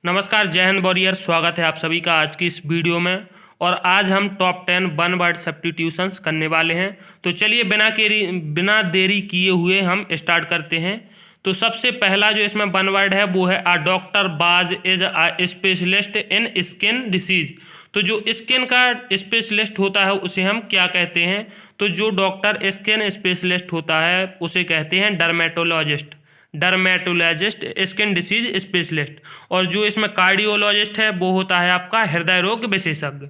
नमस्कार, जय हिंद वॉरियर। स्वागत है आप सभी का आज की इस वीडियो में। और आज हम टॉप 10 वन वर्ड सब्स्टिट्यूशंस करने वाले हैं। तो चलिए बिना देरी किए हुए हम स्टार्ट करते हैं। तो सबसे पहला जो इसमें वन वर्ड है वो है अ डॉक्टर बाज is a specialist in skin disease. तो जो स्किन का स्पेशलिस्ट होता है उसे हम क्या कहते हैं? तो जो डॉक्टर स्किन स्पेशलिस्ट होता है उसे कहते हैं dermatologist. Dermatologist skin disease specialist. और जो इसमें कार्डियोलॉजिस्ट है वो होता है आपका हृदय रोग विशेषज्ञ।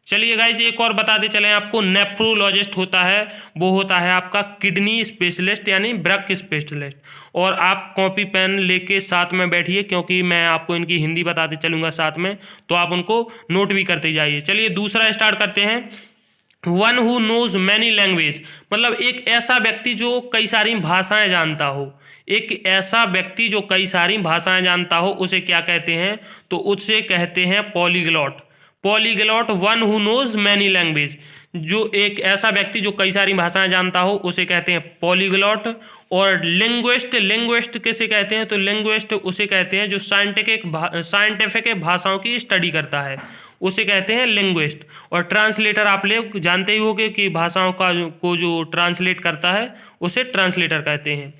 चलिए गाइज एक और बताते चलें आपको, नेफ्रोलॉजिस्ट होता है वो होता है आपका किडनी स्पेशलिस्ट यानी वृक्क स्पेशलिस्ट। और आप कॉपी पेन लेके साथ में बैठिए क्योंकि मैं आपको इनकी हिंदी बताते चलूँगा साथ में, तो आप उनको नोट भी करते जाइए। चलिए दूसरा स्टार्ट करते हैं। One who knows many language, मतलब एक ऐसा व्यक्ति जो कई सारी भाषाएं जानता हो। एक ऐसा व्यक्ति जो कई सारी भाषाएं जानता हो उसे क्या कहते हैं? तो उसे कहते हैं polyglot. Polyglot, one who knows many language. जो एक ऐसा व्यक्ति जो कई सारी भाषाएं जानता हो उसे कहते हैं पॉलीग्लॉट। और लिंग्विस्ट, लिंग्विस्ट किसे कहते हैं? तो लिंग्विस्ट उसे कहते हैं जो साइंटिफिक भाषाओं की स्टडी करता है, उसे कहते हैं लिंग्विस्ट। और ट्रांसलेटर आप लोग जानते ही होंगे कि भाषाओं को जो ट्रांसलेट करता है उसे ट्रांसलेटर कहते हैं।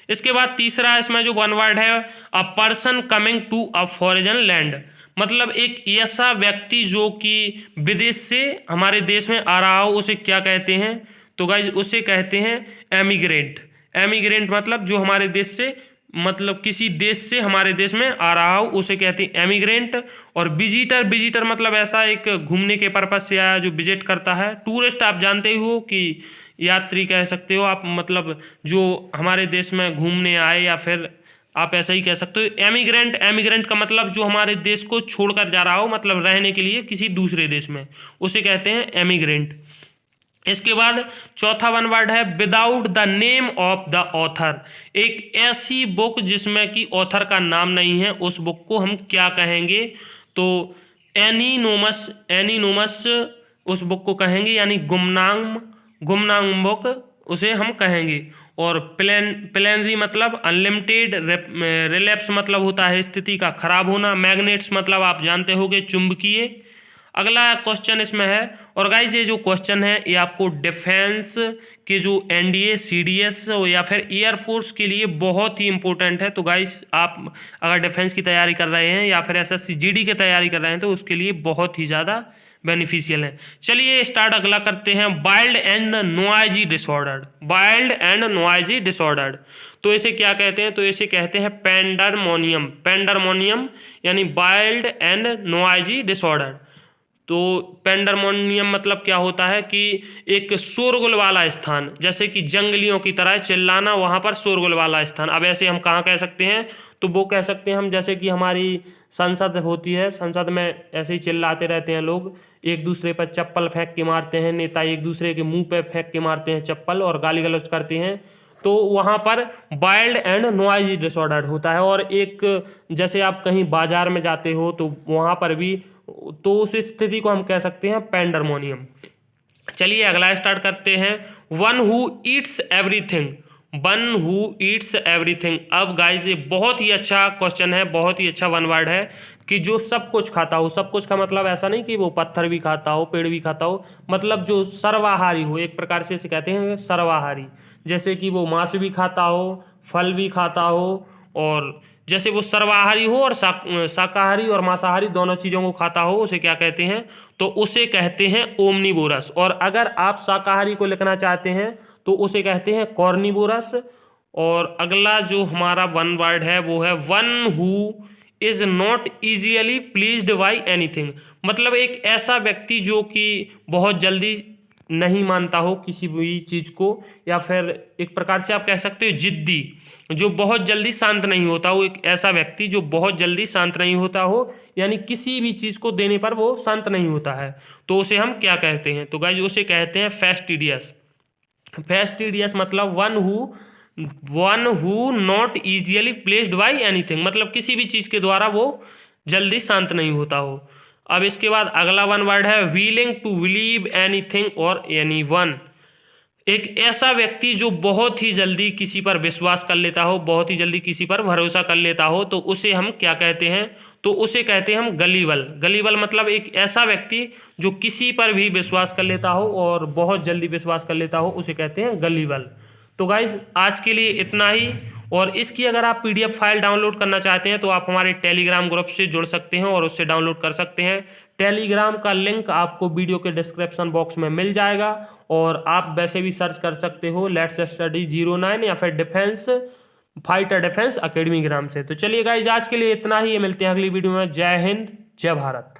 इसके बाद तीसरा इसमें जो वन वर्ड है, a person coming to a foreign land, मतलब एक ऐसा व्यक्ति जो कि विदेश से हमारे देश में आ रहा हो उसे क्या कहते हैं? तो गाइज उसे कहते हैं एमिग्रेंट। एमिग्रेंट मतलब जो हमारे देश से, मतलब किसी देश से हमारे देश में आ रहा हो उसे कहते हैं एमिग्रेंट। और विजिटर, विजिटर मतलब ऐसा एक घूमने के पर्पज से आया जो विजिट करता है। टूरिस्ट आप जानते ही हो कि यात्री कह सकते हो आप, मतलब जो हमारे देश में घूमने आए, या फिर आप ऐसा ही कह सकते हो एमिग्रेंट। एमिग्रेंट का मतलब जो हमारे देश को छोड़कर जा रहा हो, मतलब रहने के लिए किसी दूसरे देश में, उसे कहते हैं एमिग्रेंट। इसके बाद चौथा वन वर्ड है without the name of the author. एक ऐसी बुक जिसमें कि ऑथर का नाम नहीं है, उस बुक को हम क्या कहेंगे? तो एनीनोमस, एनीनोमस उस बुक को कहेंगे, यानी गुमनाम, गुमनाम बुक उसे हम कहेंगे। और प्लेनरी मतलब अनलिमिटेड, रिलैप्स मतलब होता है स्थिति का खराब होना। मैग्नेट्स मतलब आप जानते होंगे चुंबकीय। अगला क्वेश्चन इसमें है, और गाइज ये जो क्वेश्चन है ये आपको डिफेंस के जो एनडीए, सीडीएस या फिर एयरफोर्स के लिए बहुत ही इंपॉर्टेंट है। तो गाइज आप अगर डिफेंस की तैयारी कर रहे हैं या फिर एसएससी जीडी की तैयारी कर रहे हैं तो उसके लिए बहुत ही ज़्यादा बेनिफिशियल है। चलिए स्टार्ट अगला करते हैं। Wild and noisy disorder. Wild and noisy disorder, तो इसे क्या कहते हैं? तो इसे कहते हैं पेंडरमोनियम। पेंडरमोनियम यानी वाइल्ड एंड नॉइजी डिसऑर्डर। तो पेंडरमोनियम मतलब क्या होता है कि एक शोरगुल वाला स्थान, जैसे कि जंगलियों की तरह चिल्लाना, वहाँ पर शोरगुल वाला स्थान। अब ऐसे हम कहाँ कह सकते हैं? तो वो कह सकते हैं हम, जैसे कि हमारी संसद होती है, संसद में ऐसे ही चिल्लाते रहते हैं लोग, एक दूसरे पर चप्पल फेंक के मारते हैं, नेता एक दूसरे के मुंह पे फेंक के मारते हैं चप्पल और गाली गलौज करते हैं। तो वहाँ पर वाइल्ड एंड नॉइजी डिसऑर्डर होता है। और एक, जैसे आप कहीं बाजार में जाते हो तो वहाँ पर भी, तो उस स्थिति को हम कह सकते हैं पेंडरमोनियम। चलिए अगला स्टार्ट करते हैं। One who Yeats everything. One who Yeats everything. अब गाइस ये बहुत ही अच्छा क्वेश्चन है, बहुत ही अच्छा वन वर्ड है कि जो सब कुछ खाता हो। सब कुछ का मतलब ऐसा नहीं कि वो पत्थर भी खाता हो, पेड़ भी खाता हो, मतलब जो सर्वाहारी हो, एक प्रकार से इसे कहते हैं सर्वाहारी। जैसे कि वो मांस भी खाता हो, फल भी खाता हो, और जैसे वो सर्वाहारी हो और शाकाहारी और मांसाहारी दोनों चीज़ों को खाता हो, उसे क्या कहते हैं? तो उसे कहते हैं ओमनीवोरस। और अगर आप शाकाहारी को लिखना चाहते हैं तो उसे कहते हैं कॉर्निवोरस। और अगला जो हमारा वन वर्ड है वो है one who is not easily pleased by anything. मतलब एक ऐसा व्यक्ति जो कि बहुत जल्दी नहीं मानता हो किसी भी चीज़ को, या फिर एक प्रकार से आप कह सकते हो जिद्दी, जो बहुत जल्दी शांत नहीं होता हो। एक ऐसा व्यक्ति जो बहुत जल्दी शांत नहीं होता हो, यानी किसी भी चीज़ को देने पर वो शांत नहीं होता है, तो उसे हम क्या कहते हैं? तो गाइज उसे कहते हैं फेस्टिडियस। फेस्टिडियस मतलब one who not easily placed by anything, मतलब किसी भी चीज़ के द्वारा वो जल्दी शांत नहीं होता हो। अब इसके बाद अगला वन वर्ड है विलिंग टू बिलीव एनीथिंग और एनीवन। एक ऐसा व्यक्ति जो बहुत ही जल्दी किसी पर विश्वास कर लेता हो, बहुत ही जल्दी किसी पर भरोसा कर लेता हो, तो उसे हम क्या कहते हैं? तो उसे कहते हैं हम गलीवल। गलीवल मतलब एक ऐसा व्यक्ति जो किसी पर भी विश्वास कर लेता हो और बहुत जल्दी विश्वास कर लेता हो, उसे कहते हैं गलीवल। तो गाइज आज के लिए इतना ही। और इसकी अगर आप पीडीएफ फाइल डाउनलोड करना चाहते हैं तो आप हमारे टेलीग्राम ग्रुप से जुड़ सकते हैं और उससे डाउनलोड कर सकते हैं। टेलीग्राम का लिंक आपको वीडियो के डिस्क्रिप्शन बॉक्स में मिल जाएगा। और आप वैसे भी सर्च कर सकते हो लेट्स स्टडी 09 या फिर डिफेंस फाइटर डिफेंस एकेडमी के नाम से। तो चलिए गाइज आज के लिए इतना ही, मिलते हैं अगली वीडियो में। जय हिंद, जय भारत।